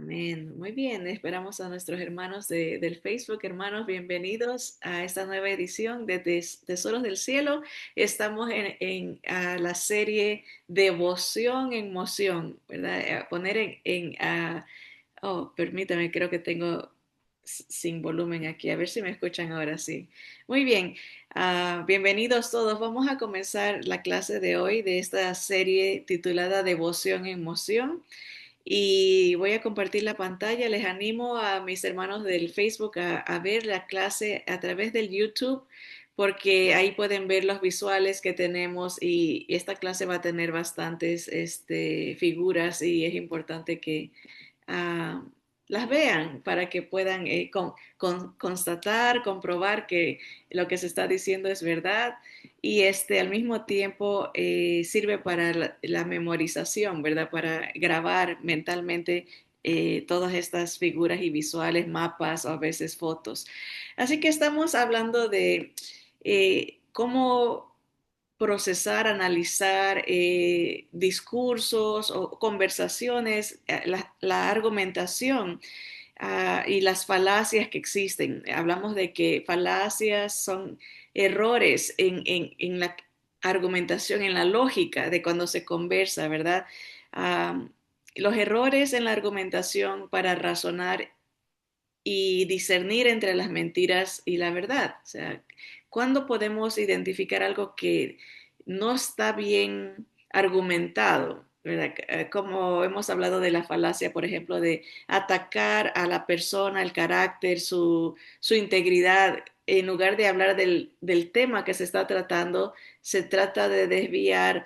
Amén. Muy bien, esperamos a nuestros hermanos del Facebook. Hermanos, bienvenidos a esta nueva edición de Tesoros del Cielo. Estamos en la serie Devoción en Moción, ¿verdad? A poner permítame, creo que tengo sin volumen aquí, a ver si me escuchan ahora sí. Muy bien, bienvenidos todos. Vamos a comenzar la clase de hoy de esta serie titulada Devoción en Moción. Y voy a compartir la pantalla. Les animo a mis hermanos del Facebook a ver la clase a través del YouTube, porque ahí pueden ver los visuales que tenemos y esta clase va a tener bastantes figuras y es importante que uh, las vean para que puedan constatar, comprobar que lo que se está diciendo es verdad y al mismo tiempo sirve para la memorización, ¿verdad? Para grabar mentalmente todas estas figuras y visuales, mapas o a veces fotos. Así que estamos hablando de cómo procesar, analizar discursos o conversaciones, la argumentación y las falacias que existen. Hablamos de que falacias son errores en la argumentación, en la lógica de cuando se conversa, ¿verdad? Uh, los errores en la argumentación para razonar y discernir entre las mentiras y la verdad. O sea, ¿cuándo podemos identificar algo que no está bien argumentado? ¿Verdad? Como hemos hablado de la falacia, por ejemplo, de atacar a la persona, el carácter, su integridad, en lugar de hablar del tema que se está tratando, se trata de desviar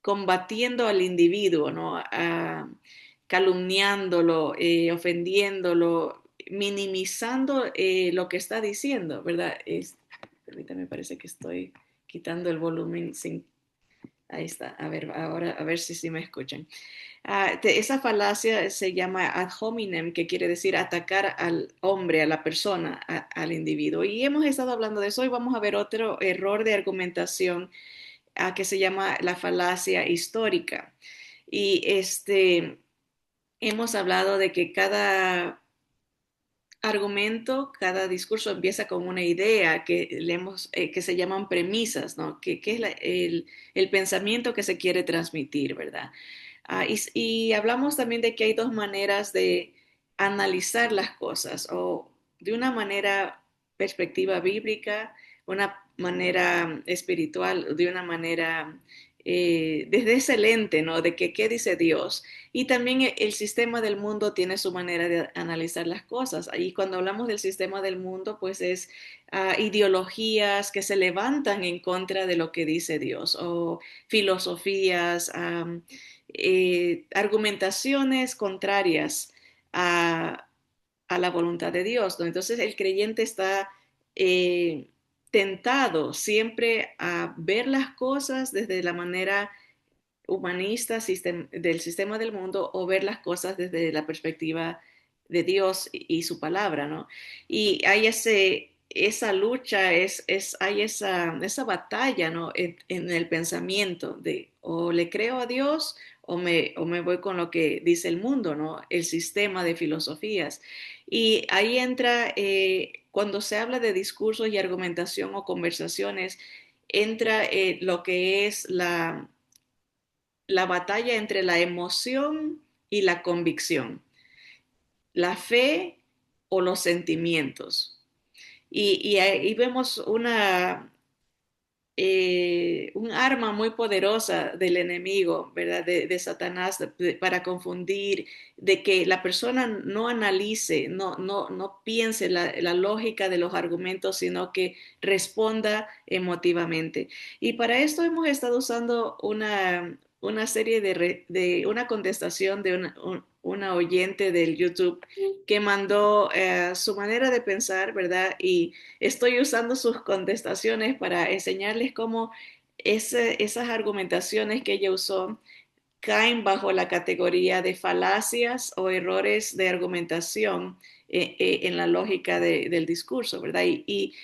combatiendo al individuo, ¿no? Calumniándolo, ofendiéndolo, minimizando lo que está diciendo, ¿verdad? Permítame, parece que estoy quitando el volumen sin... Ahí está, a ver, ahora a ver si me escuchan. Esa falacia se llama ad hominem, que quiere decir atacar al hombre, a la persona, al individuo. Y hemos estado hablando de eso. Hoy vamos a ver otro error de argumentación que se llama la falacia histórica. Y hemos hablado de que cada argumento, cada discurso empieza con una idea que se llaman premisas, ¿no? Que es el pensamiento que se quiere transmitir, ¿verdad? Y hablamos también de que hay dos maneras de analizar las cosas, o de una manera perspectiva bíblica, una manera espiritual, de una manera desde ese lente, ¿no? De que qué dice Dios. Y también el sistema del mundo tiene su manera de analizar las cosas. Y cuando hablamos del sistema del mundo, pues es ideologías que se levantan en contra de lo que dice Dios, o filosofías, argumentaciones contrarias a, a la voluntad de Dios, ¿no? Entonces el creyente está eh, tentado siempre a ver las cosas desde la manera humanista del sistema del mundo o ver las cosas desde la perspectiva de Dios y su palabra, ¿no? Y hay esa lucha, hay esa batalla, ¿no? En el pensamiento de o le creo a Dios o me voy con lo que dice el mundo, ¿no? El sistema de filosofías. Y ahí entra, cuando se habla de discursos y argumentación o conversaciones, entra lo que es la batalla entre la emoción y la convicción, la fe o los sentimientos. Y ahí vemos un arma muy poderosa del enemigo, ¿verdad? De Satanás, para confundir, de que la persona no analice, no piense la lógica de los argumentos, sino que responda emotivamente. Y para esto hemos estado usando una serie de una contestación de una oyente del YouTube que mandó su manera de pensar, ¿verdad? Y estoy usando sus contestaciones para enseñarles cómo esas argumentaciones que ella usó caen bajo la categoría de falacias o errores de argumentación en la lógica del discurso, ¿verdad? Y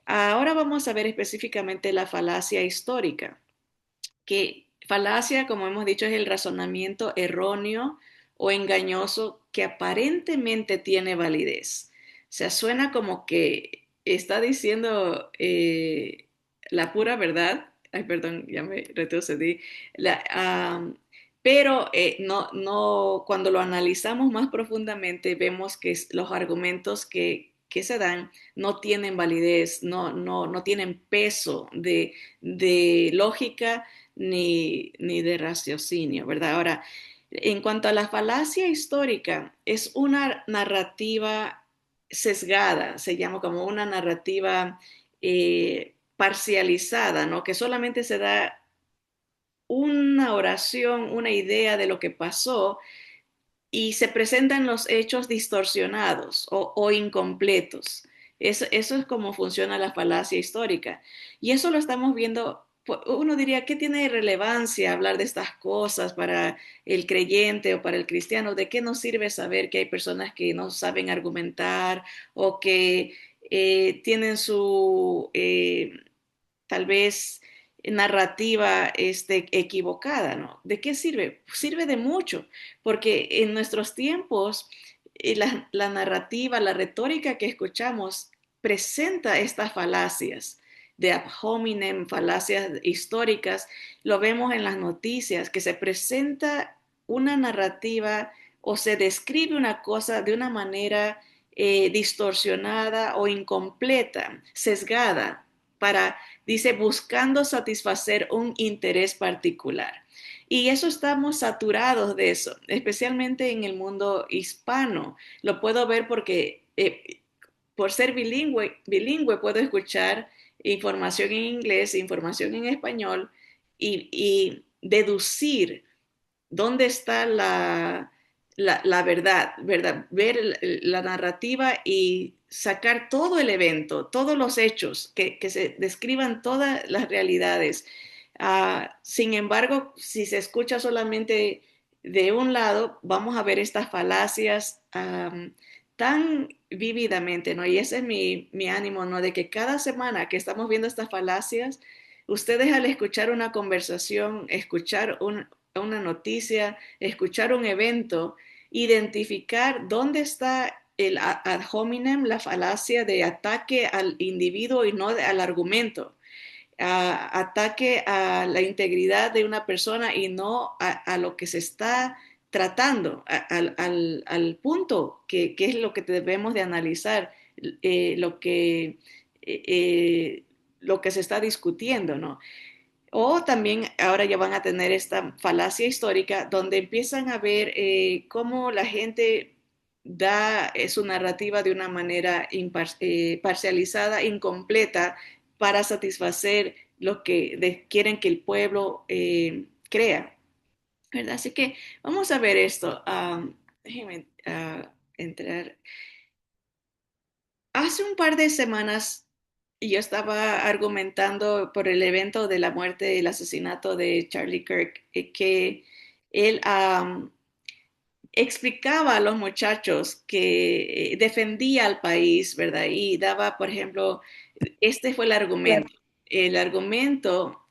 ahora vamos a ver específicamente la falacia histórica, que falacia, como hemos dicho, es el razonamiento erróneo o engañoso que aparentemente tiene validez. O sea, suena como que está diciendo la pura verdad. Ay, perdón, ya me retrocedí. Pero no, cuando lo analizamos más profundamente, vemos que los argumentos que se dan no tienen validez, no tienen peso de lógica ni de raciocinio, ¿verdad? Ahora, en cuanto a la falacia histórica, es una narrativa sesgada, se llama como una narrativa parcializada, ¿no? Que solamente se da una oración, una idea de lo que pasó y se presentan los hechos distorsionados o incompletos. Eso es como funciona la falacia histórica. Y eso lo estamos viendo, uno diría, ¿qué tiene de relevancia hablar de estas cosas para el creyente o para el cristiano? ¿De qué nos sirve saber que hay personas que no saben argumentar o que tienen su tal vez narrativa equivocada, ¿no? ¿De qué sirve? Sirve de mucho, porque en nuestros tiempos la narrativa, la retórica que escuchamos presenta estas falacias de ad hominem, falacias históricas, lo vemos en las noticias, que se presenta una narrativa o se describe una cosa de una manera distorsionada o incompleta, sesgada, para, dice, buscando satisfacer un interés particular. Y eso estamos saturados de eso, especialmente en el mundo hispano. Lo puedo ver porque por ser bilingüe puedo escuchar información en inglés, información en español y deducir dónde está la verdad, ¿verdad? Ver la narrativa y sacar todo el evento, todos los hechos, que se describan todas las realidades. Sin embargo, si se escucha solamente de un lado, vamos a ver estas falacias tan vívidamente, ¿no? Y ese es mi ánimo, ¿no? De que cada semana que estamos viendo estas falacias, ustedes al escuchar una conversación, escuchar una noticia, escuchar un evento, identificar dónde está el ad hominem, la falacia de ataque al individuo y no al argumento, ataque a la integridad de una persona y no a lo que se está tratando, al punto que es lo que debemos de analizar, eh, lo que, eh, eh, lo que se está discutiendo, ¿no? O también ahora ya van a tener esta falacia histórica donde empiezan a ver cómo la gente da su narrativa de una manera parcializada, incompleta, para satisfacer lo que quieren que el pueblo crea, ¿verdad? Así que vamos a ver esto. Déjenme entrar. Hace un par de semanas yo estaba argumentando por el evento de la muerte y el asesinato de Charlie Kirk, que él explicaba a los muchachos que defendía al país, ¿verdad? Y daba, por ejemplo, este fue el Claro. argumento. El argumento,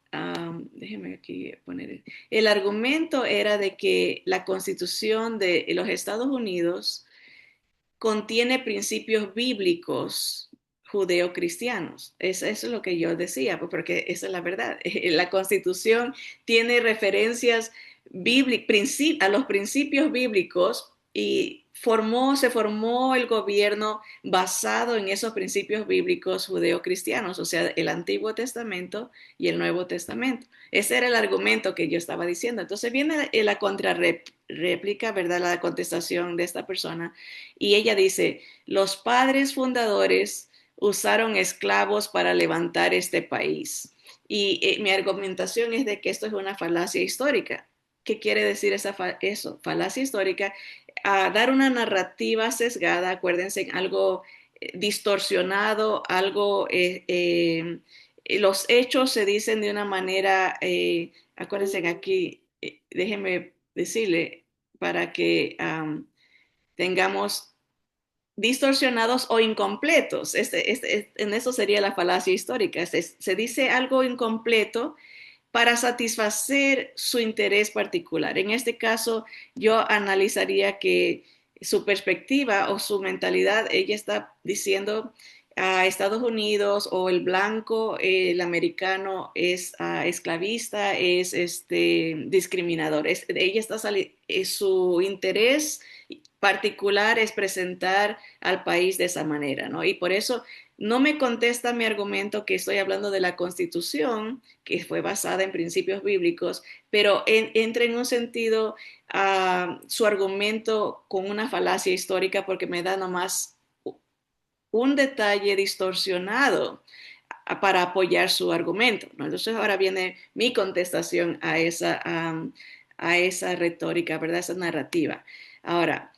déjeme aquí poner, el argumento era de que la Constitución de los Estados Unidos contiene principios bíblicos judeocristianos. Eso es lo que yo decía, pues porque esa es la verdad. La Constitución tiene referencias a los principios bíblicos y se formó el gobierno basado en esos principios bíblicos judeocristianos, o sea, el Antiguo Testamento y el Nuevo Testamento. Ese era el argumento que yo estaba diciendo. Entonces viene la contrarréplica, ¿verdad? La contestación de esta persona y ella dice, los padres fundadores usaron esclavos para levantar este país. Y mi argumentación es de que esto es una falacia histórica. ¿Qué quiere decir eso? Falacia histórica. Dar una narrativa sesgada, acuérdense, algo distorsionado, algo... los hechos se dicen de una manera, acuérdense aquí, déjenme decirle, para que tengamos distorsionados o incompletos. En eso sería la falacia histórica. Se dice algo incompleto para satisfacer su interés particular. En este caso, yo analizaría que su perspectiva o su mentalidad, ella está diciendo a Estados Unidos o el blanco, el americano es esclavista, es discriminador. Ella está su interés particular es presentar al país de esa manera, ¿no? Y por eso no me contesta mi argumento que estoy hablando de la Constitución, que fue basada en principios bíblicos, pero entra en un sentido su argumento con una falacia histórica porque me da nomás un detalle distorsionado para apoyar su argumento, ¿no? Entonces ahora viene mi contestación a esa retórica, ¿verdad? Esa narrativa. Ahora,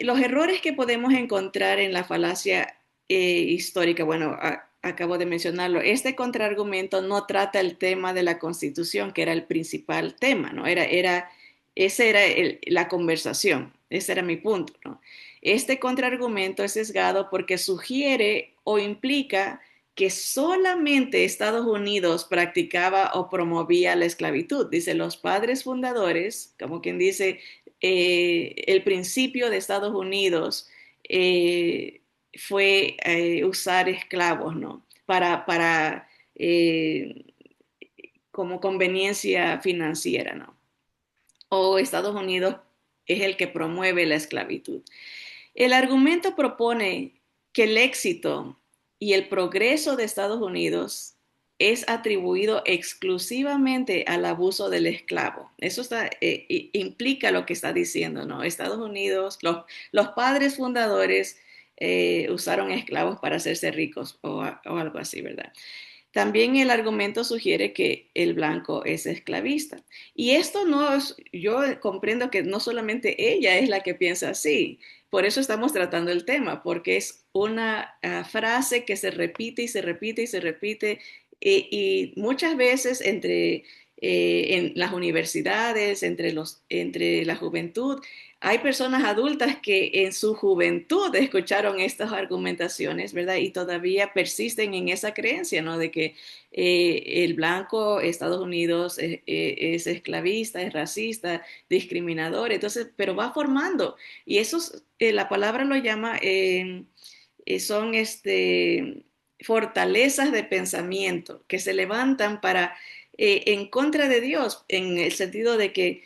los errores que podemos encontrar en la falacia histórica, bueno, acabo de mencionarlo, este contraargumento no trata el tema de la Constitución, que era el principal tema, ¿no? Esa era la conversación, ese era mi punto, ¿no? Este contraargumento es sesgado porque sugiere o implica que solamente Estados Unidos practicaba o promovía la esclavitud. Dice, los padres fundadores, como quien dice, el principio de Estados Unidos fue usar esclavos, ¿no? Eh, como conveniencia financiera, ¿no? O Estados Unidos es el que promueve la esclavitud. El argumento propone que el éxito y el progreso de Estados Unidos es atribuido exclusivamente al abuso del esclavo. Eso implica lo que está diciendo, ¿no? Estados Unidos, los padres fundadores usaron esclavos para hacerse ricos o algo así, ¿verdad? También el argumento sugiere que el blanco es esclavista. Y esto no es, yo comprendo que no solamente ella es la que piensa así, por eso estamos tratando el tema, porque es una frase que se repite y se repite y se repite, y muchas veces en las universidades, entre la juventud, hay personas adultas que en su juventud escucharon estas argumentaciones, ¿verdad? Y todavía persisten en esa creencia, ¿no? De que el blanco, Estados Unidos, es esclavista, es racista, discriminador, entonces, pero va formando. Y eso, la palabra lo llama, son fortalezas de pensamiento que se levantan en contra de Dios, en el sentido de que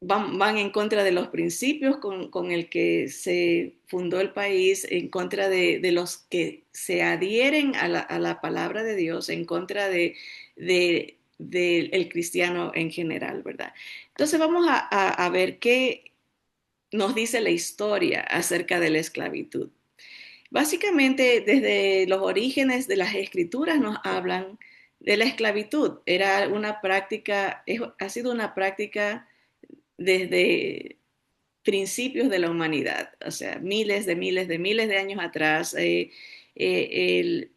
van en contra de los principios con el que se fundó el país, en contra de los que se adhieren a la palabra de Dios, en contra del cristiano en general, ¿verdad? Entonces vamos a ver qué nos dice la historia acerca de la esclavitud. Básicamente, desde los orígenes de las escrituras nos hablan de la esclavitud. Era una práctica, ha sido una práctica desde principios de la humanidad, o sea, miles de años atrás. El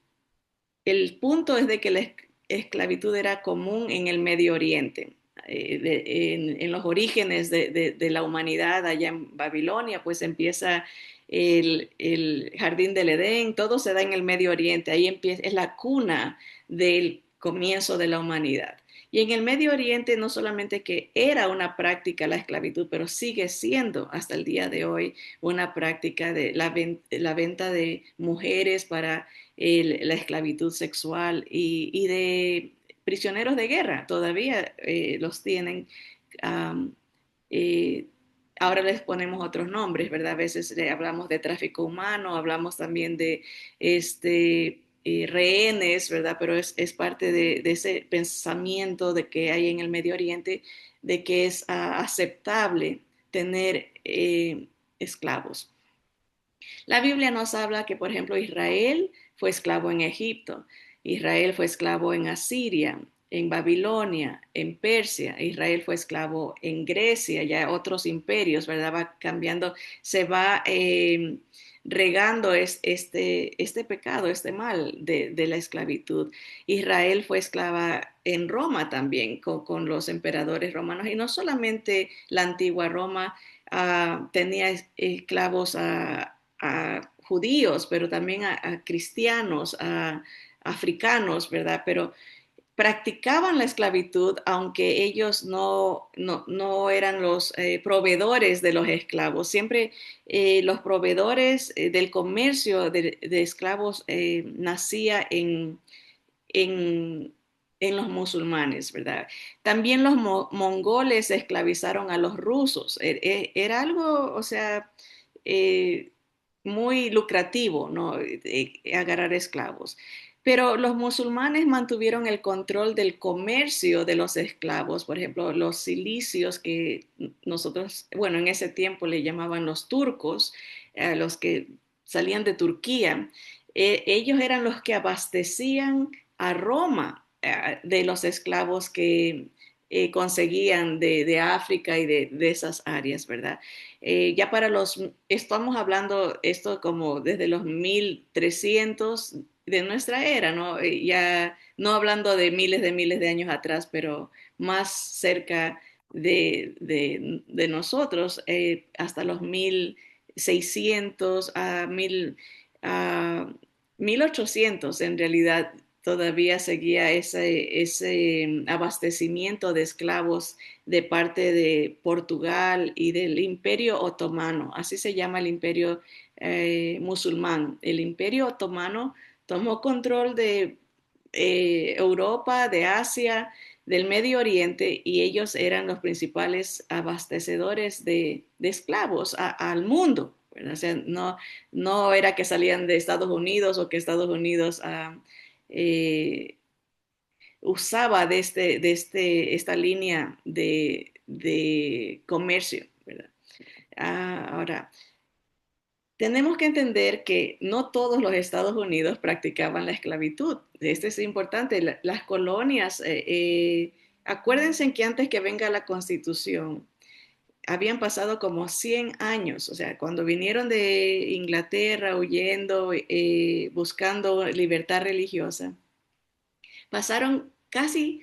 punto es de que la esclavitud era común en el Medio Oriente. En los orígenes de la humanidad allá en Babilonia, pues empieza el jardín del Edén, todo se da en el Medio Oriente, ahí empieza, es la cuna del comienzo de la humanidad. Y en el Medio Oriente no solamente que era una práctica la esclavitud, pero sigue siendo hasta el día de hoy una práctica de la venta de mujeres para la esclavitud sexual y de prisioneros de guerra, todavía los tienen. Um, eh, Ahora les ponemos otros nombres, ¿verdad? A veces hablamos de tráfico humano, hablamos también de rehenes, ¿verdad? Pero es parte de ese pensamiento de que hay en el Medio Oriente de que es aceptable tener esclavos. La Biblia nos habla que, por ejemplo, Israel fue esclavo en Egipto, Israel fue esclavo en Asiria, en Babilonia, en Persia, Israel fue esclavo en Grecia, ya otros imperios, ¿verdad? Va cambiando, se va regando este pecado, este mal de la esclavitud. Israel fue esclava en Roma también, con los emperadores romanos, y no solamente la antigua Roma tenía esclavos a judíos, pero también a cristianos, a africanos, ¿verdad? Pero practicaban la esclavitud, aunque ellos no eran los proveedores de los esclavos. Siempre los proveedores del comercio de esclavos nacía en, en los musulmanes, ¿verdad? También los mongoles esclavizaron a los rusos. Era algo, o sea, eh, muy lucrativo, ¿no? Agarrar esclavos. Pero los musulmanes mantuvieron el control del comercio de los esclavos, por ejemplo, los cilicios que nosotros, bueno, en ese tiempo le llamaban los turcos, los que salían de Turquía, ellos eran los que abastecían a Roma de los esclavos que conseguían de África y de esas áreas, ¿verdad? Ya para estamos hablando esto como desde los 1300 de nuestra era, ¿no? Ya no hablando de miles de años atrás, pero más cerca de nosotros, hasta los 1600 a 1800 en realidad todavía seguía ese abastecimiento de esclavos de parte de Portugal y del Imperio Otomano, así se llama el Imperio musulmán. El Imperio Otomano tomó control de Europa, de Asia, del Medio Oriente, y ellos eran los principales abastecedores de esclavos al mundo. ¿Verdad? O sea, no era que salían de Estados Unidos o que Estados Unidos eh, usaba esta línea de comercio, ¿verdad? Ahora, tenemos que entender que no todos los Estados Unidos practicaban la esclavitud. Esto es importante. Las colonias, acuérdense que antes que venga la Constitución, habían pasado como 100 años, o sea, cuando vinieron de Inglaterra huyendo, buscando libertad religiosa, pasaron casi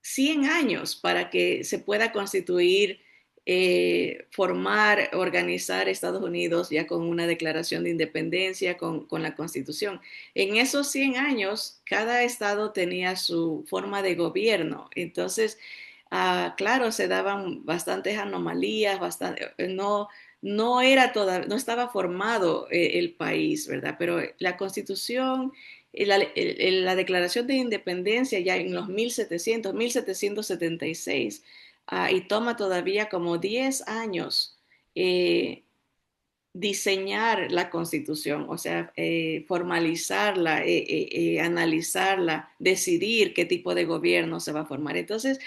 100 años para que se pueda constituir, formar, organizar Estados Unidos ya con una declaración de independencia, con la Constitución. En esos 100 años, cada estado tenía su forma de gobierno. Entonces, claro, se daban bastantes anomalías, no estaba formado el país, ¿verdad? Pero la Constitución, la Declaración de Independencia ya en los 1776, y toma todavía como 10 años eh, diseñar la Constitución, o sea, formalizarla, analizarla, decidir qué tipo de gobierno se va a formar. Entonces,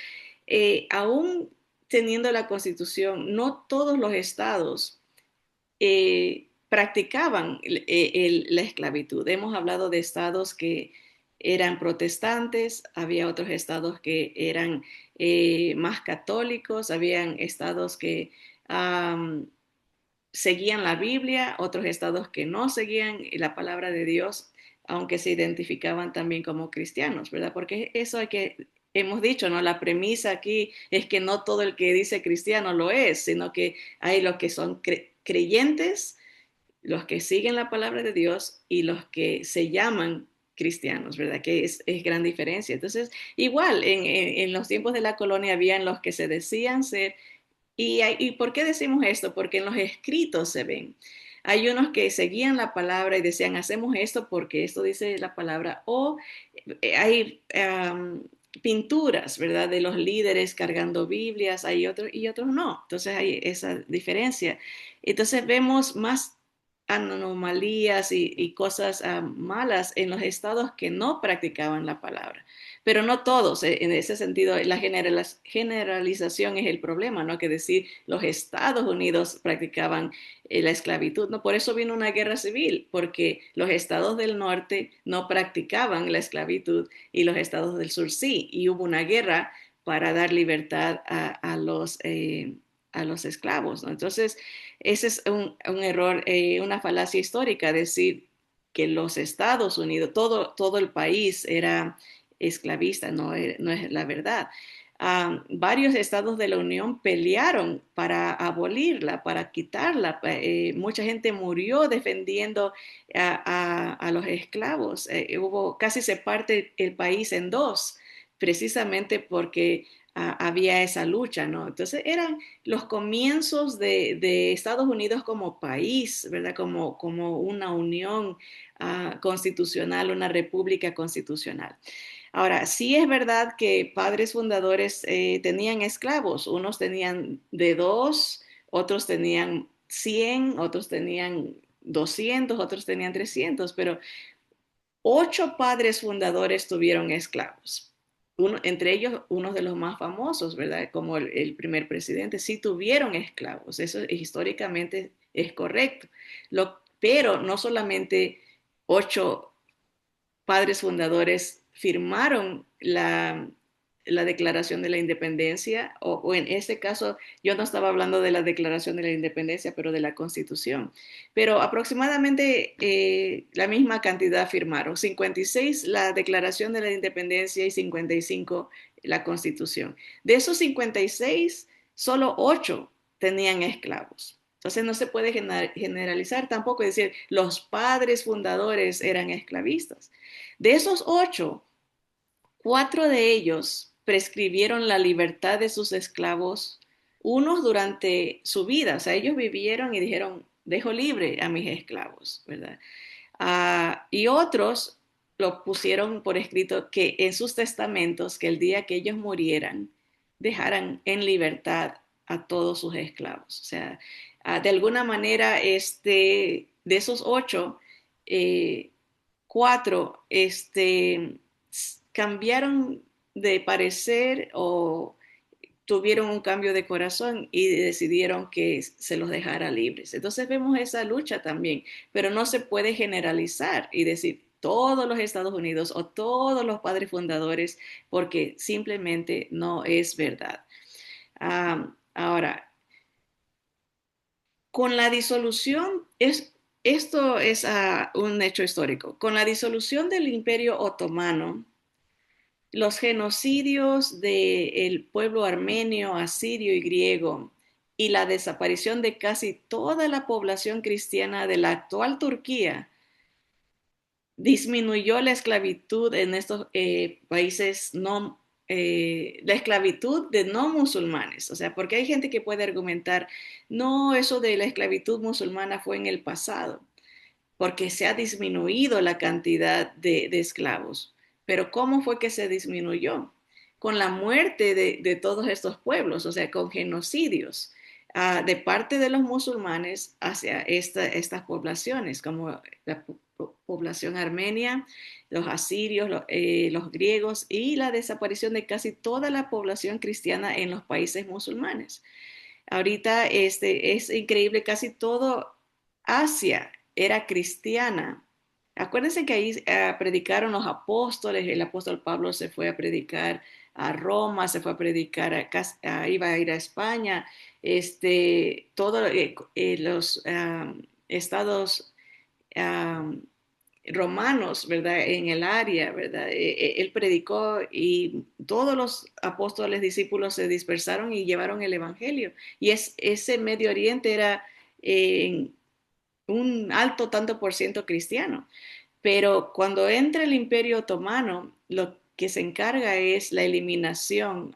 aún teniendo la Constitución, no todos los estados practicaban la esclavitud. Hemos hablado de estados que eran protestantes, había otros estados que eran más católicos, habían estados que seguían la Biblia, otros estados que no seguían la palabra de Dios, aunque se identificaban también como cristianos, ¿verdad? Porque eso hemos dicho, ¿no? La premisa aquí es que no todo el que dice cristiano lo es, sino que hay los que son creyentes, los que siguen la palabra de Dios y los que se llaman cristianos, ¿verdad? Que es gran diferencia. Entonces, igual, en los tiempos de la colonia habían los que se decían ser. ¿Y por qué decimos esto? Porque en los escritos se ven. Hay unos que seguían la palabra y decían, hacemos esto porque esto dice la palabra, o hay pinturas, ¿verdad? De los líderes cargando Biblias, hay otros y otros no. Entonces hay esa diferencia. Entonces vemos más anomalías y cosas malas en los estados que no practicaban la palabra. Pero no todos, en ese sentido, la generalización es el problema, ¿no? Que decir los Estados Unidos practicaban la esclavitud, ¿no? Por eso vino una guerra civil, porque los estados del norte no practicaban la esclavitud y los estados del sur sí, y hubo una guerra para dar libertad a los esclavos, ¿no? Entonces, ese es un error, una falacia histórica, decir que los Estados Unidos, todo el país era esclavista, no es la verdad. Varios estados de la Unión pelearon para abolirla, para quitarla. Mucha gente murió defendiendo a los esclavos. Casi se parte el país en dos precisamente porque había esa lucha, ¿no? Entonces eran los comienzos de Estados Unidos como país, ¿verdad? Como una unión constitucional, una república constitucional. Ahora, sí es verdad que padres fundadores tenían esclavos, unos tenían de dos, otros tenían 100, otros tenían 200, otros tenían 300, pero 8 padres fundadores tuvieron esclavos. Entre ellos uno de los más famosos, ¿verdad? Como el primer presidente, sí tuvieron esclavos, eso históricamente es correcto. Pero no solamente 8 padres fundadores firmaron la Declaración de la Independencia, o en este caso yo no estaba hablando de la Declaración de la Independencia, pero de la Constitución. Pero aproximadamente la misma cantidad firmaron, 56 la Declaración de la Independencia y 55 la Constitución. De esos 56, solo 8 tenían esclavos. Entonces no se puede generalizar tampoco decir los padres fundadores eran esclavistas. De esos 8, 4 de ellos prescribieron la libertad de sus esclavos, unos durante su vida, o sea, ellos vivieron y dijeron, dejo libre a mis esclavos, ¿verdad? Y otros lo pusieron por escrito que en sus testamentos, que el día que ellos murieran, dejaran en libertad a todos sus esclavos. O sea, de alguna manera, de esos 8, eh, 4 cambiaron de parecer o tuvieron un cambio de corazón y decidieron que se los dejara libres. Entonces vemos esa lucha también, pero no se puede generalizar y decir todos los Estados Unidos o todos los padres fundadores, porque simplemente no es verdad. Ahora, con la disolución, esto es un hecho histórico, con la disolución del Imperio Otomano, los genocidios del pueblo armenio, asirio y griego y la desaparición de casi toda la población cristiana de la actual Turquía disminuyó la esclavitud en estos países no, la esclavitud de no musulmanes. O sea, porque hay gente que puede argumentar, no, eso de la esclavitud musulmana fue en el pasado porque se ha disminuido la cantidad de esclavos. Pero ¿cómo fue que se disminuyó? Con la muerte de todos estos pueblos, o sea, con genocidios de parte de los musulmanes hacia estas poblaciones, como la población armenia, los asirios, los griegos y la desaparición de casi toda la población cristiana en los países musulmanes. Ahorita es increíble, casi todo Asia era cristiana. Acuérdense que ahí predicaron los apóstoles, el apóstol Pablo se fue a predicar a Roma, se fue a predicar iba a ir a España, todos los estados um, romanos, ¿verdad? En el área, ¿verdad? Él predicó y todos los apóstoles discípulos se dispersaron y llevaron el evangelio. Y ese Medio Oriente era eh, un alto tanto por ciento cristiano. Pero cuando entra el Imperio Otomano, lo que se encarga es la eliminación,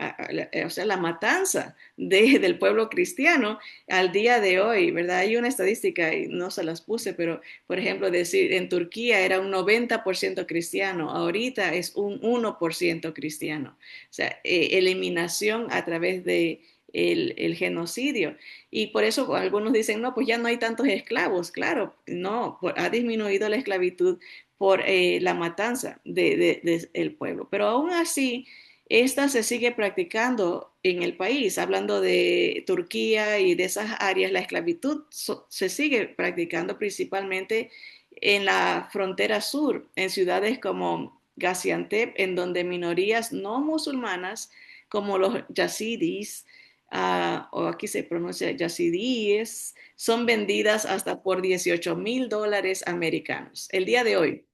o sea, la matanza del pueblo cristiano al día de hoy, ¿verdad? Hay una estadística, y no se las puse, pero por ejemplo, decir en Turquía era un 90% cristiano, ahorita es un 1% cristiano. O sea, eliminación a través de el genocidio. Y por eso algunos dicen, no, pues ya no hay tantos esclavos. Claro, no, ha disminuido la esclavitud por la matanza del pueblo. Pero aún así, esta se sigue practicando en el país. Hablando de Turquía y de esas áreas, la esclavitud se sigue practicando principalmente en la frontera sur, en ciudades como Gaziantep, en donde minorías no musulmanas, como los yazidis, o aquí se pronuncia yazidíes, son vendidas hasta por $18,000 americanos. El día de hoy,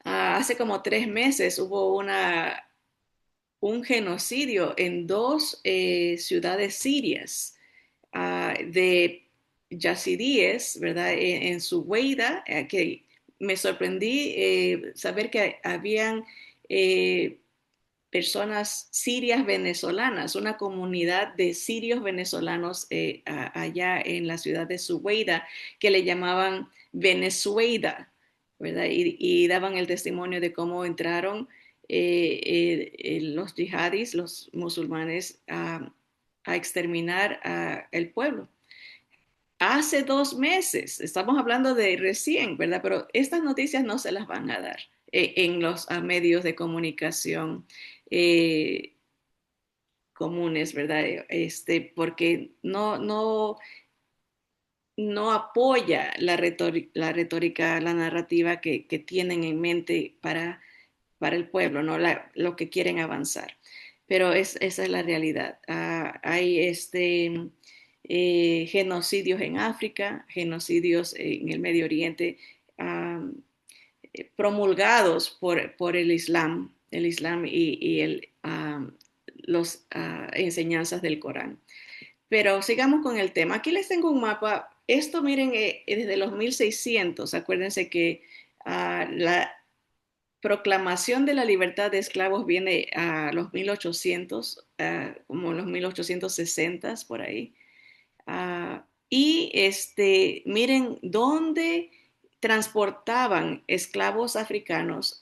hace como 3 meses hubo un genocidio en dos ciudades sirias de yazidíes, ¿verdad? En Suweida, que me sorprendí saber que habían personas sirias venezolanas, una comunidad de sirios venezolanos allá en la ciudad de Suweida, que le llamaban Venezuela, ¿verdad? Y daban el testimonio de cómo entraron los yihadis, los musulmanes, a exterminar el pueblo. Hace 2 meses, estamos hablando de recién, ¿verdad? Pero estas noticias no se las van a dar en los medios de comunicación eh, comunes, ¿verdad? Porque no apoya la narrativa que tienen en mente para el pueblo, ¿no? Lo que quieren avanzar. Pero esa es la realidad. Hay genocidios en África, genocidios en el Medio Oriente, uh, promulgados por el Islam las enseñanzas del Corán. Pero sigamos con el tema. Aquí les tengo un mapa. Esto, miren, desde los 1600. Acuérdense que la proclamación de la libertad de esclavos viene a los 1800, como los 1860 por ahí. Y miren dónde transportaban esclavos africanos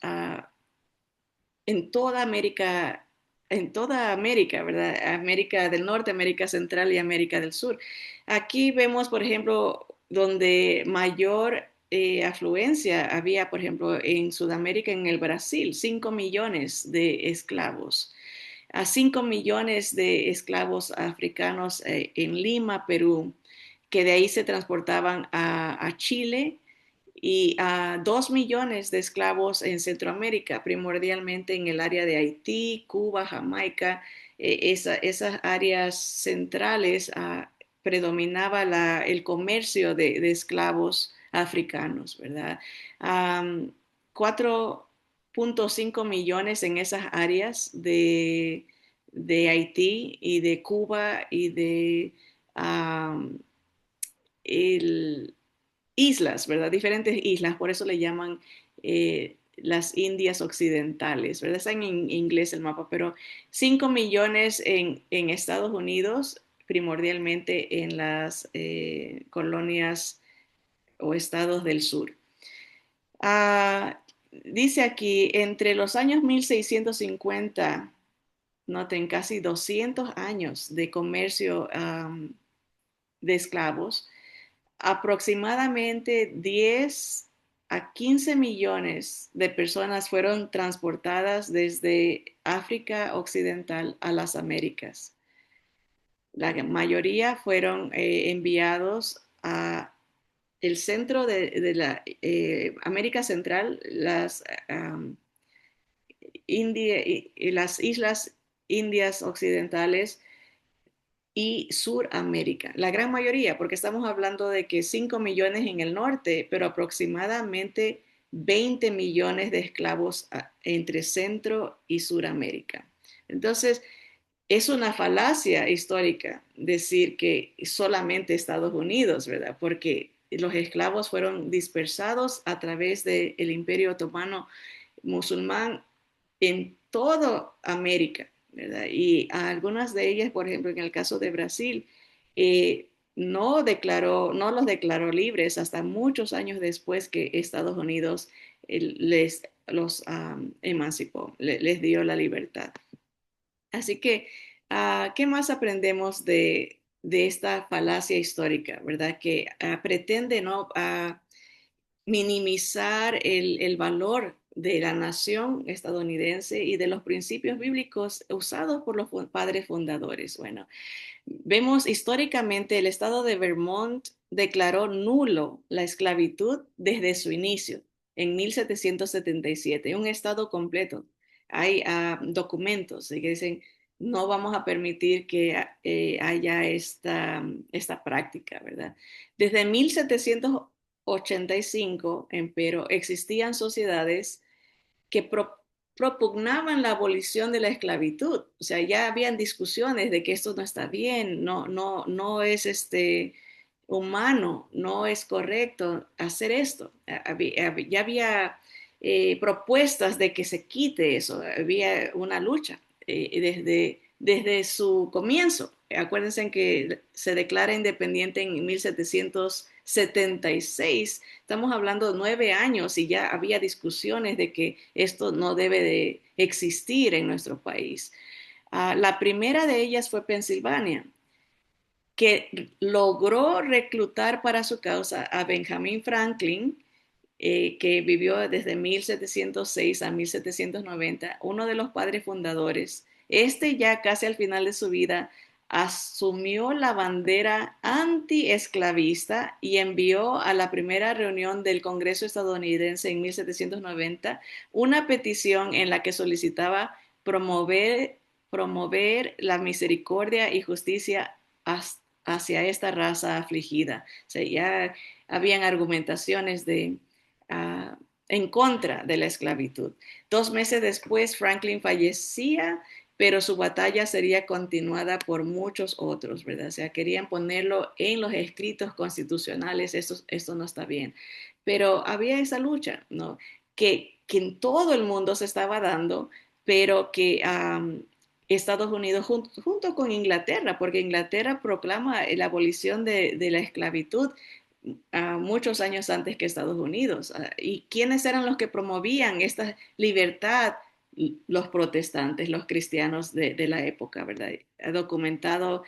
en toda América, ¿verdad? América del Norte, América Central y América del Sur. Aquí vemos, por ejemplo, donde mayor afluencia había, por ejemplo, en Sudamérica, en el Brasil, 5 millones de esclavos. A 5 millones de esclavos africanos en Lima, Perú, que de ahí se transportaban a Chile, y a 2 millones de esclavos en Centroamérica, primordialmente en el área de Haití, Cuba, Jamaica, esas áreas centrales. Predominaba el comercio de esclavos africanos, ¿verdad? Um, 4.5 millones en esas áreas de Haití y de Cuba y de um, el, islas, ¿verdad? Diferentes islas, por eso le llaman las Indias Occidentales, ¿verdad? Está en inglés el mapa, pero 5 millones en Estados Unidos, primordialmente en las colonias o estados del sur. Dice aquí, entre los años 1650, noten, casi 200 años de comercio de esclavos, aproximadamente 10 a 15 millones de personas fueron transportadas desde África Occidental a las Américas. La mayoría fueron enviados a el centro de la América Central, las islas Indias Occidentales y Suramérica. La gran mayoría, porque estamos hablando de que 5 millones en el norte, pero aproximadamente 20 millones de esclavos entre Centro y Suramérica. Entonces, es una falacia histórica decir que solamente Estados Unidos, ¿verdad? Porque los esclavos fueron dispersados a través del Imperio Otomano musulmán en toda América, ¿verdad? Y a algunas de ellas, por ejemplo, en el caso de Brasil, no los declaró libres hasta muchos años después que Estados Unidos los emancipó, les dio la libertad. Así que, ¿qué más aprendemos de esta falacia histórica, verdad? Que pretende, ¿no?, minimizar el valor de la nación estadounidense y de los principios bíblicos usados por los padres fundadores. Bueno, vemos históricamente el estado de Vermont declaró nulo la esclavitud desde su inicio, en 1777, un estado completo. Hay documentos que dicen, no vamos a permitir que haya esta práctica, ¿verdad? Desde 1785, empero, existían sociedades que propugnaban la abolición de la esclavitud. O sea, ya habían discusiones de que esto no está bien, no es humano, no es correcto hacer esto. Ya había propuestas de que se quite eso. Había una lucha desde su comienzo. Acuérdense que se declara independiente en 1776. Estamos hablando de 9 años y ya había discusiones de que esto no debe de existir en nuestro país. La primera de ellas fue Pensilvania, que logró reclutar para su causa a Benjamin Franklin, que vivió desde 1706 a 1790, uno de los padres fundadores. Este ya casi al final de su vida asumió la bandera anti-esclavista y envió a la primera reunión del Congreso estadounidense en 1790 una petición en la que solicitaba promover la misericordia y justicia hacia esta raza afligida. O sea, ya habían argumentaciones en contra de la esclavitud. 2 meses después, Franklin fallecía, pero su batalla sería continuada por muchos otros, ¿verdad? O sea, querían ponerlo en los escritos constitucionales, esto no está bien. Pero había esa lucha, ¿no? Que en todo el mundo se estaba dando, pero que Estados Unidos junto con Inglaterra, porque Inglaterra proclama la abolición de la esclavitud muchos años antes que Estados Unidos. ¿Y quiénes eran los que promovían esta libertad? Los protestantes, los cristianos de la época, ¿verdad? Ha documentado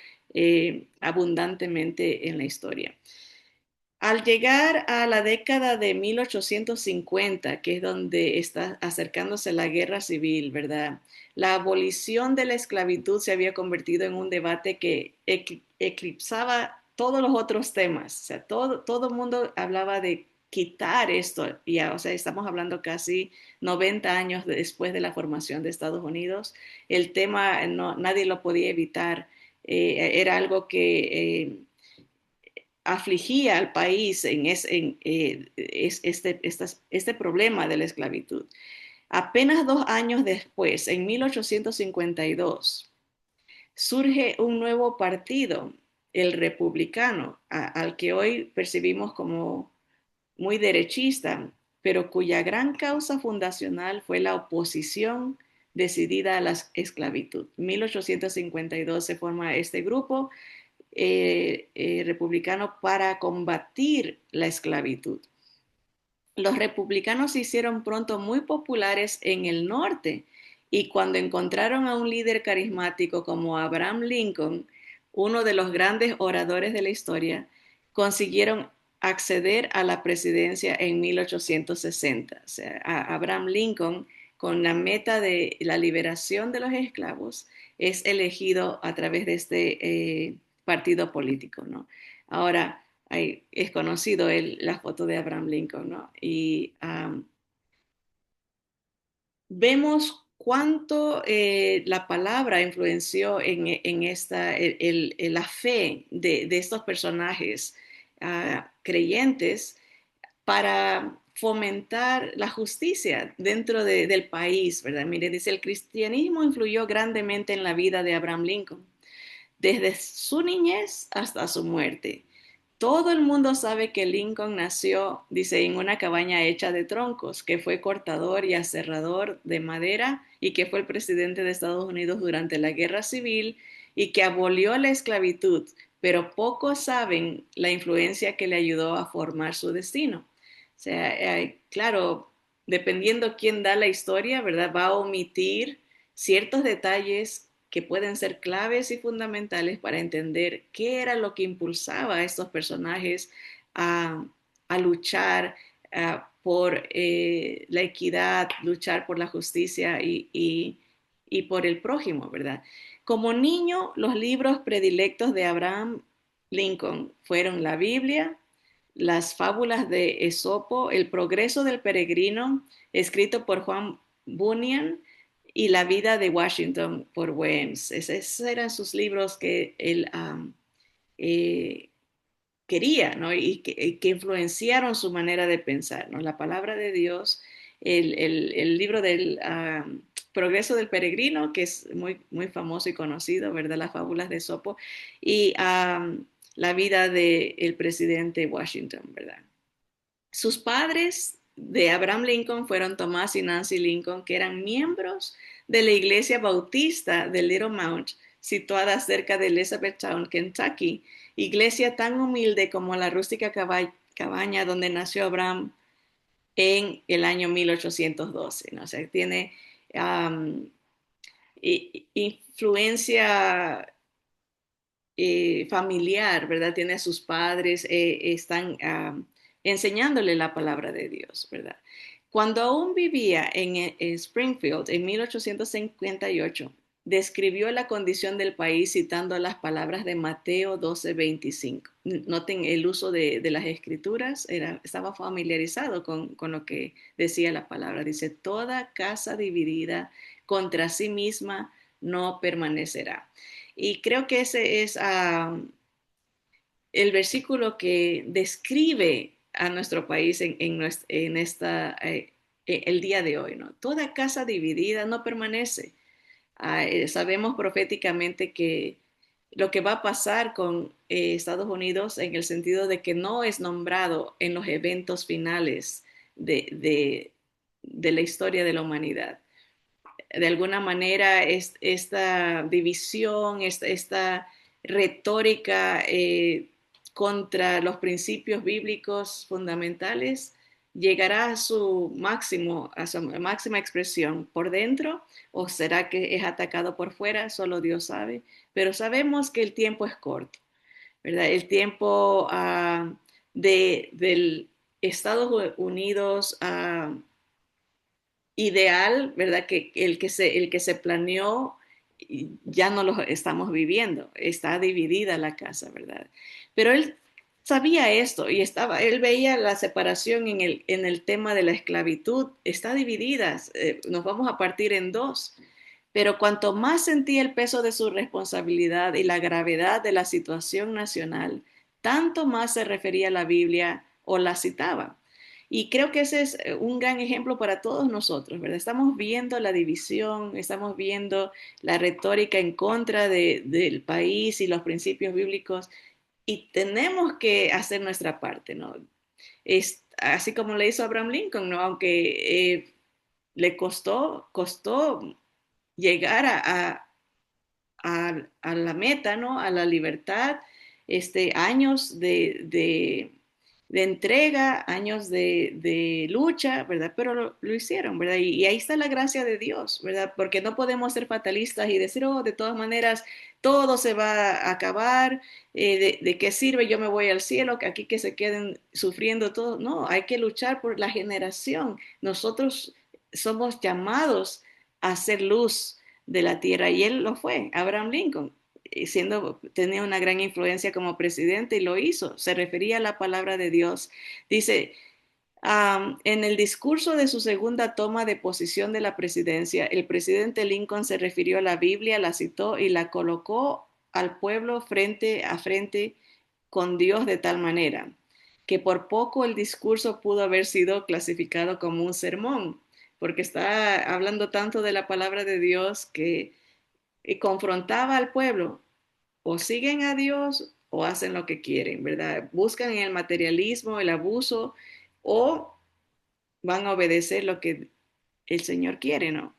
abundantemente en la historia. Al llegar a la década de 1850, que es donde está acercándose la guerra civil, ¿verdad? La abolición de la esclavitud se había convertido en un debate que eclipsaba todos los otros temas. O sea, todo el mundo hablaba de quitar esto. Ya, o sea, estamos hablando casi 90 años después de la formación de Estados Unidos. El tema nadie lo podía evitar. Era algo que afligía al país este problema de la esclavitud. Apenas 2 años después, en 1852, surge un nuevo partido, el republicano, al que hoy percibimos como muy derechista, pero cuya gran causa fundacional fue la oposición decidida a la esclavitud. En 1852 se forma este grupo republicano para combatir la esclavitud. Los republicanos se hicieron pronto muy populares en el norte y cuando encontraron a un líder carismático como Abraham Lincoln, uno de los grandes oradores de la historia, consiguieron acceder a la presidencia en 1860. O sea, Abraham Lincoln, con la meta de la liberación de los esclavos, es elegido a través de este partido político, ¿no? Ahora, es conocido la foto de Abraham Lincoln, ¿no? Y vemos cuánto la palabra influenció en la fe de estos personajes creyentes para fomentar la justicia dentro del país, ¿verdad? Mire, dice, el cristianismo influyó grandemente en la vida de Abraham Lincoln, desde su niñez hasta su muerte. Todo el mundo sabe que Lincoln nació, dice, en una cabaña hecha de troncos, que fue cortador y aserrador de madera y que fue el presidente de Estados Unidos durante la Guerra Civil y que abolió la esclavitud, pero pocos saben la influencia que le ayudó a formar su destino. O sea, claro, dependiendo quién da la historia, ¿verdad? Va a omitir ciertos detalles que pueden ser claves y fundamentales para entender qué era lo que impulsaba a estos personajes a, a luchar por la equidad, luchar por la justicia y por el prójimo, ¿verdad? Como niño, los libros predilectos de Abraham Lincoln fueron la Biblia, las fábulas de Esopo, El progreso del peregrino, escrito por Juan Bunyan, y La vida de Washington por Weems. Esos eran sus libros que él eh, quería, ¿no? Y que influenciaron su manera de pensar, ¿no? La palabra de Dios, el libro del Progreso del Peregrino, que es muy, muy famoso y conocido, ¿verdad? Las fábulas de Sopo, y la vida del presidente Washington, ¿verdad? Sus padres de Abraham Lincoln fueron Tomás y Nancy Lincoln, que eran miembros de la iglesia bautista de Little Mount, situada cerca de Elizabethtown, Kentucky, iglesia tan humilde como la rústica cabaña donde nació Abraham en el año 1812, ¿no? O sea, tiene um, influencia familiar, ¿verdad? Tiene a sus padres, están enseñándole la palabra de Dios, ¿verdad? Cuando aún vivía en Springfield en 1858, describió la condición del país citando las palabras de Mateo 12:25. Noten el uso de las escrituras, estaba familiarizado con lo que decía la palabra. Dice, toda casa dividida contra sí misma no permanecerá. Y creo que ese es el versículo que describe a nuestro país en esta, el día de hoy, ¿no? Toda casa dividida no permanece. Sabemos proféticamente que lo que va a pasar con Estados Unidos en el sentido de que no es nombrado en los eventos finales de la historia de la humanidad. De alguna manera esta división, esta retórica contra los principios bíblicos fundamentales llegará a su máxima expresión por dentro, o será que es atacado por fuera, solo Dios sabe, pero sabemos que el tiempo es corto, ¿verdad? El tiempo del Estados Unidos ideal, ¿verdad? Que el que se planeó ya no lo estamos viviendo, está dividida la casa, ¿verdad? Pero él sabía esto y él veía la separación en el tema de la esclavitud, está dividida, nos vamos a partir en dos. Pero cuanto más sentía el peso de su responsabilidad y la gravedad de la situación nacional, tanto más se refería a la Biblia o la citaba. Y creo que ese es un gran ejemplo para todos nosotros, ¿verdad? Estamos viendo la división, estamos viendo la retórica en contra del país y los principios bíblicos y tenemos que hacer nuestra parte, ¿no? Es así como le hizo Abraham Lincoln, ¿no? Aunque le costó llegar a la meta, ¿no? A la libertad, años de entrega, años de lucha, ¿verdad? Pero lo hicieron, ¿verdad? Y ahí está la gracia de Dios, ¿verdad? Porque no podemos ser fatalistas y decir, oh, de todas maneras, todo se va a acabar, de qué sirve, yo me voy al cielo, que aquí que se queden sufriendo todo. No, hay que luchar por la generación. Nosotros somos llamados a hacer luz de la tierra y él lo fue, Abraham Lincoln, tenía una gran influencia como presidente y lo hizo, se refería a la palabra de Dios. Dice, en el discurso de su segunda toma de posición de la presidencia, el presidente Lincoln se refirió a la Biblia, la citó y la colocó al pueblo frente a frente con Dios de tal manera que por poco el discurso pudo haber sido clasificado como un sermón, porque está hablando tanto de la palabra de Dios que confrontaba al pueblo, o siguen a Dios o hacen lo que quieren, ¿verdad? Buscan el materialismo, el abuso, o van a obedecer lo que el Señor quiere, ¿no?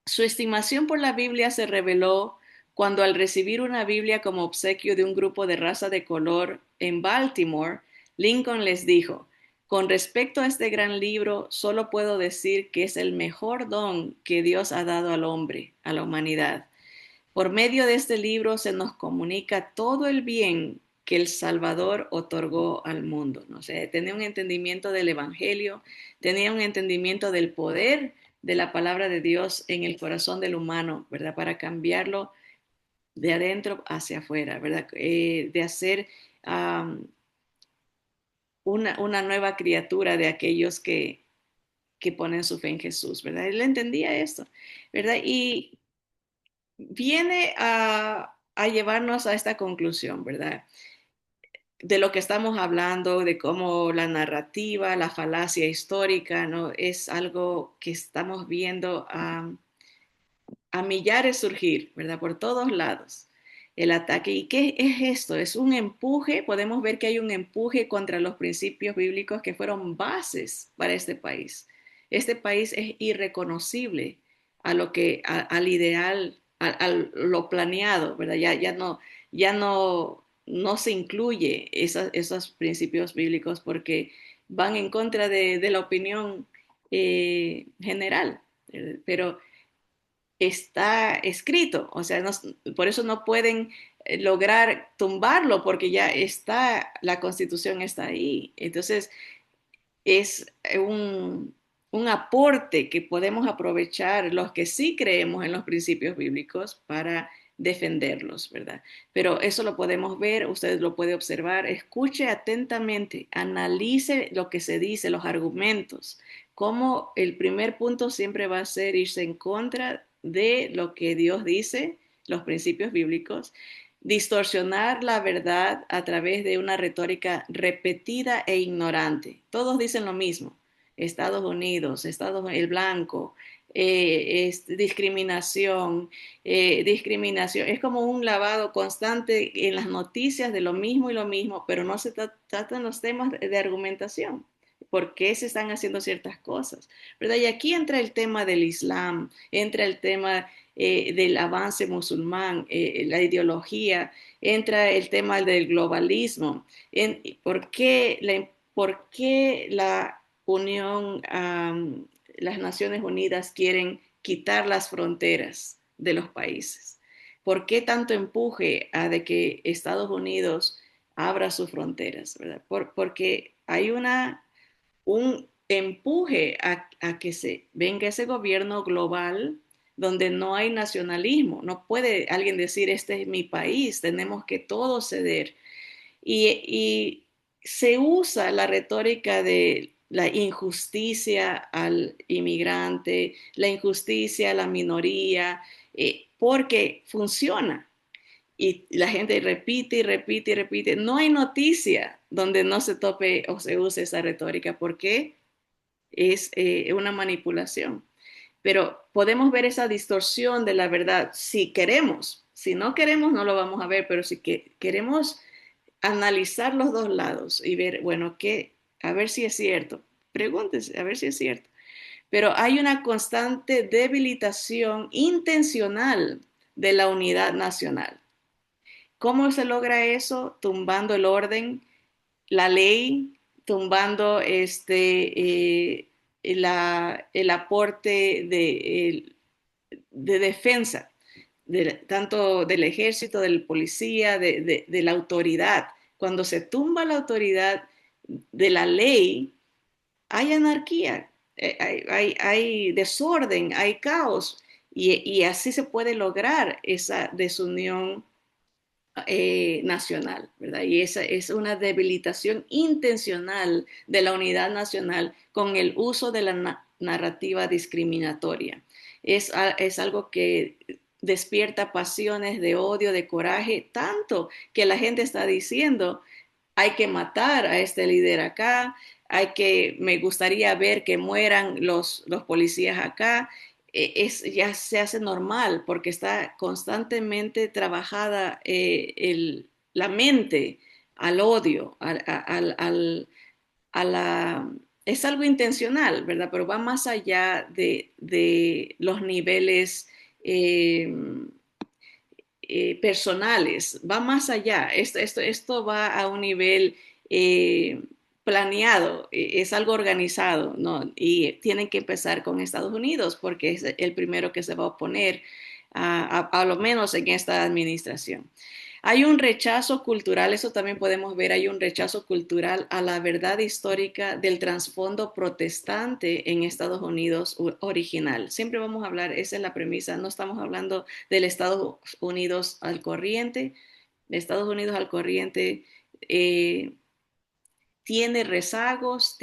Su estimación por la Biblia se reveló cuando al recibir una Biblia como obsequio de un grupo de raza de color en Baltimore, Lincoln les dijo, con respecto a este gran libro, solo puedo decir que es el mejor don que Dios ha dado al hombre, a la humanidad. Por medio de este libro se nos comunica todo el bien que el Salvador otorgó al mundo, ¿no? O sea, tenía un entendimiento del Evangelio, tenía un entendimiento del poder de la palabra de Dios en el corazón del humano, ¿verdad? Para cambiarlo de adentro hacia afuera, ¿verdad? De hacer um, una nueva criatura de aquellos que ponen su fe en Jesús, ¿verdad? Él entendía esto, ¿verdad? Y viene a llevarnos a esta conclusión, ¿verdad? De lo que estamos hablando, de cómo la narrativa, la falacia histórica, ¿no? Es algo que estamos viendo a millares surgir, ¿verdad? Por todos lados. el ataque. ¿Y qué es esto? Es un empuje, podemos ver que hay un empuje contra los principios bíblicos que fueron bases para este país. Este país es irreconocible al ideal, a lo planeado, ¿verdad? Ya no se incluye esos principios bíblicos porque van en contra de la opinión general. Pero está escrito, o sea, por eso no pueden lograr tumbarlo porque ya está, la constitución está ahí. Entonces, es un aporte que podemos aprovechar los que sí creemos en los principios bíblicos para defenderlos, ¿verdad? Pero eso lo podemos ver, usted lo puede observar, escuche atentamente, analice lo que se dice, los argumentos, como el primer punto siempre va a ser irse en contra de lo que Dios dice, los principios bíblicos, distorsionar la verdad a través de una retórica repetida e ignorante. Todos dicen lo mismo. Estados Unidos, el blanco, discriminación, discriminación. Es como un lavado constante en las noticias de lo mismo y lo mismo, pero no se tratan los temas de argumentación. ¿Por qué se están haciendo ciertas cosas? ¿Verdad? Y aquí entra el tema del Islam, entra el tema del avance musulmán, la ideología, entra el tema del globalismo. ¿Por qué la Unión, las Naciones Unidas quieren quitar las fronteras de los países? ¿Por qué tanto empuje a de que Estados Unidos abra sus fronteras? ¿Verdad? Porque hay un empuje a que se venga ese gobierno global donde no hay nacionalismo. No puede alguien decir, este es mi país, tenemos que todos ceder. Y se usa la retórica de la injusticia al inmigrante, la injusticia a la minoría, porque funciona. Y la gente repite y repite y repite. No hay noticia donde no se tope o se use esa retórica porque es una manipulación. Pero podemos ver esa distorsión de la verdad si queremos. Si no queremos, no lo vamos a ver, pero si queremos analizar los dos lados y ver, bueno, a ver si es cierto. Pregúntese, a ver si es cierto. Pero hay una constante debilitación intencional de la unidad nacional. ¿Cómo se logra eso? Tumbando el orden, la ley, tumbando el aporte de defensa, tanto del ejército, del policía, de la autoridad. Cuando se tumba la autoridad de la ley, hay anarquía, hay desorden, hay caos, y así se puede lograr esa desunión nacional, ¿verdad? Y esa es una debilitación intencional de la unidad nacional con el uso de la narrativa discriminatoria. Es algo que despierta pasiones de odio, de coraje, tanto que la gente está diciendo, hay que matar a este líder acá, me gustaría ver que mueran los policías acá, ya se hace normal porque está constantemente trabajada la mente al odio, a la, es algo intencional, ¿verdad? Pero va más allá de los niveles eh, personales, va más allá. Esto va a un nivel planeado, es algo organizado, ¿no? Y tienen que empezar con Estados Unidos porque es el primero que se va a oponer, a lo menos en esta administración. Hay un rechazo cultural, eso también podemos ver, hay un rechazo cultural a la verdad histórica del trasfondo protestante en Estados Unidos original. Siempre vamos a hablar, esa es la premisa, no estamos hablando del Estados Unidos al corriente. Estados Unidos al corriente tiene rezagos,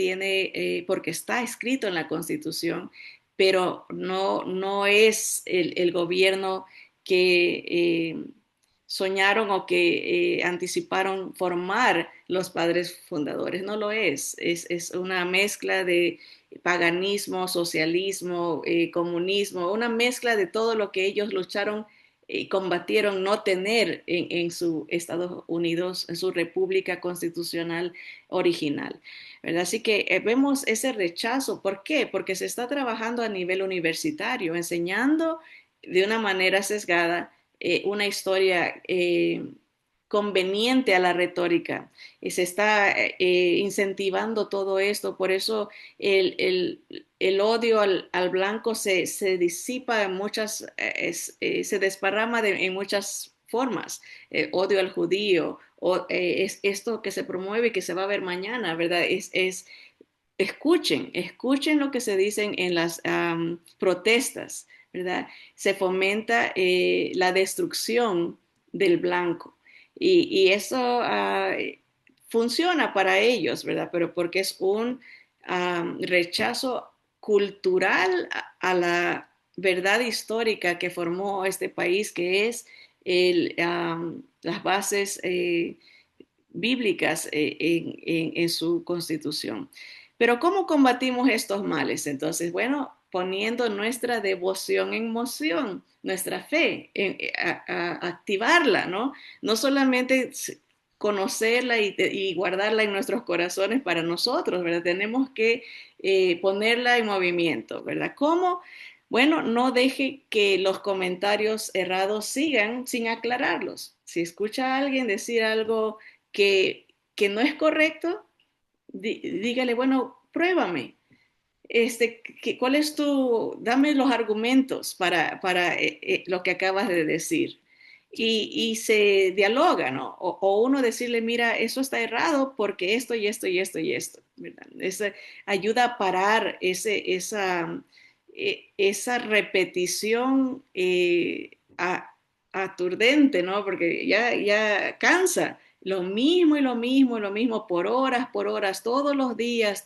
porque está escrito en la Constitución, pero no es el gobierno que soñaron o que anticiparon formar los padres fundadores. No lo es una mezcla de paganismo, socialismo, comunismo, una mezcla de todo lo que ellos lucharon combatieron no tener en su Estados Unidos, en su república constitucional original, ¿verdad? Así que vemos ese rechazo. ¿Por qué? Porque se está trabajando a nivel universitario, enseñando de una manera sesgada una historia conveniente a la retórica. Se está incentivando todo esto, por eso el odio al blanco se disipa en muchas, se desparrama en muchas formas. Odio al judío, es esto que se promueve y que se va a ver mañana, ¿verdad? Escuchen lo que se dicen en las protestas, ¿verdad? Se fomenta la destrucción del blanco y eso funciona para ellos, ¿verdad? Pero porque es un rechazo cultural a la verdad histórica que formó este país, que es las bases bíblicas en su constitución. Pero ¿cómo combatimos estos males? Entonces, bueno, poniendo nuestra devoción en moción, nuestra fe, a activarla, ¿no? No solamente conocerla y guardarla en nuestros corazones para nosotros, ¿verdad? Tenemos que ponerla en movimiento, ¿verdad? ¿Cómo? Bueno, no deje que los comentarios errados sigan sin aclararlos. Si escucha a alguien decir algo que no es correcto, dígale, bueno, pruébame. ¿Cuál es dame los argumentos para lo que acabas de decir? Y se dialoga, ¿no? O uno decirle, mira, eso está errado porque esto y esto y esto y esto, ¿verdad? Ayuda a parar esa repetición aturdente, ¿no? Porque ya cansa. Lo mismo y lo mismo y lo mismo por horas, todos los días,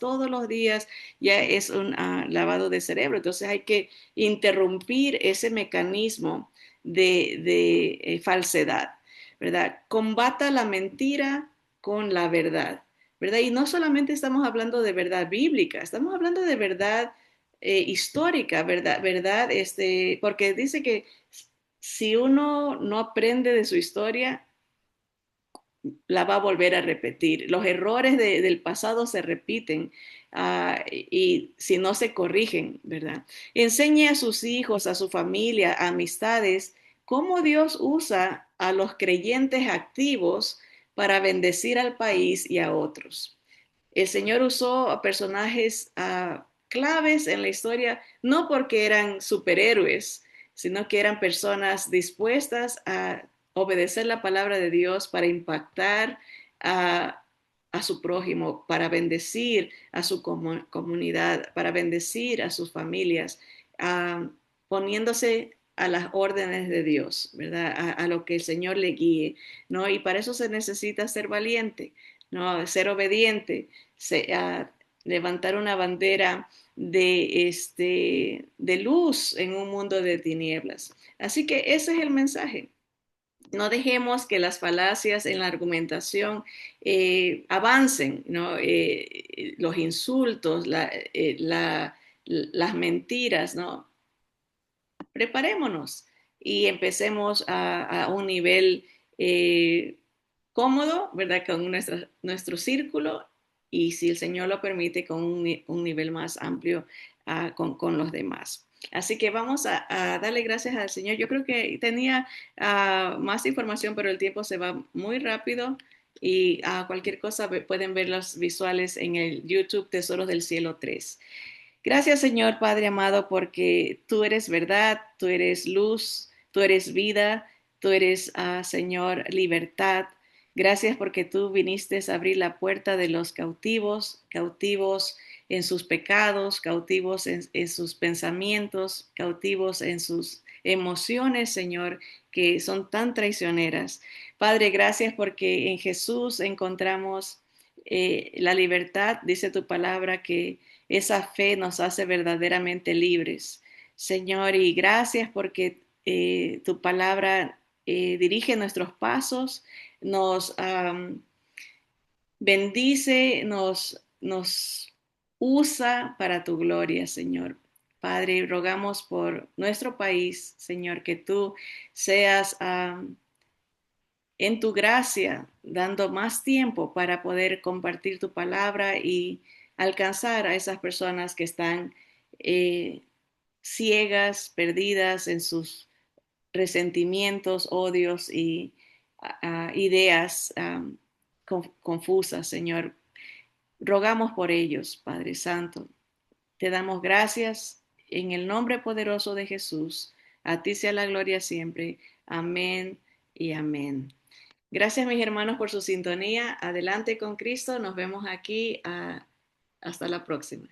ya es un lavado de cerebro. Entonces hay que interrumpir ese mecanismo de falsedad, ¿verdad? Combata la mentira con la verdad, ¿verdad? Y no solamente estamos hablando de verdad bíblica, estamos hablando de verdad histórica, verdad, porque dice que si uno no aprende de su historia, la va a volver a repetir. Los errores del pasado se repiten y si no se corrigen, ¿verdad? Enseñe a sus hijos, a su familia, a amistades, cómo Dios usa a los creyentes activos para bendecir al país y a otros. El Señor usó a personajes claves en la historia, no porque eran superhéroes, sino que eran personas dispuestas a obedecer la palabra de Dios para impactar a su prójimo, para bendecir a su comunidad, para bendecir a sus familias, poniéndose a las órdenes de Dios, ¿verdad? A lo que el Señor le guíe, ¿no? Y para eso se necesita ser valiente, ¿no? Ser obediente, levantar una bandera de luz en un mundo de tinieblas. Así que ese es el mensaje. No dejemos que las falacias en la argumentación avancen, ¿no? Los insultos, las mentiras, ¿no? Preparémonos y empecemos a un nivel cómodo, ¿verdad? Con nuestro círculo y si el Señor lo permite, con un nivel más amplio con los demás. Así que vamos a darle gracias al Señor. Yo creo que tenía más información, pero el tiempo se va muy rápido y cualquier cosa pueden ver los visuales en el YouTube Tesoros del Cielo 3. Gracias, Señor Padre amado, porque tú eres verdad, tú eres luz, tú eres vida, tú eres, Señor, libertad. Gracias porque tú viniste a abrir la puerta de los cautivos, cautivos en sus pecados, cautivos en sus pensamientos, cautivos en sus emociones, Señor, que son tan traicioneras. Padre, gracias porque en Jesús encontramos la libertad, dice tu palabra, que esa fe nos hace verdaderamente libres. Señor, y gracias porque tu palabra dirige nuestros pasos, nos bendice, nos usa para tu gloria, Señor. Padre, y rogamos por nuestro país, Señor, que tú seas en tu gracia dando más tiempo para poder compartir tu palabra y alcanzar a esas personas que están eh, ciegas, perdidas en sus resentimientos, odios y ideas confusas, Señor. Rogamos por ellos, Padre Santo. Te damos gracias en el nombre poderoso de Jesús. A ti sea la gloria siempre. Amén y amén. Gracias, mis hermanos, por su sintonía. Adelante con Cristo. Nos vemos aquí. Hasta la próxima.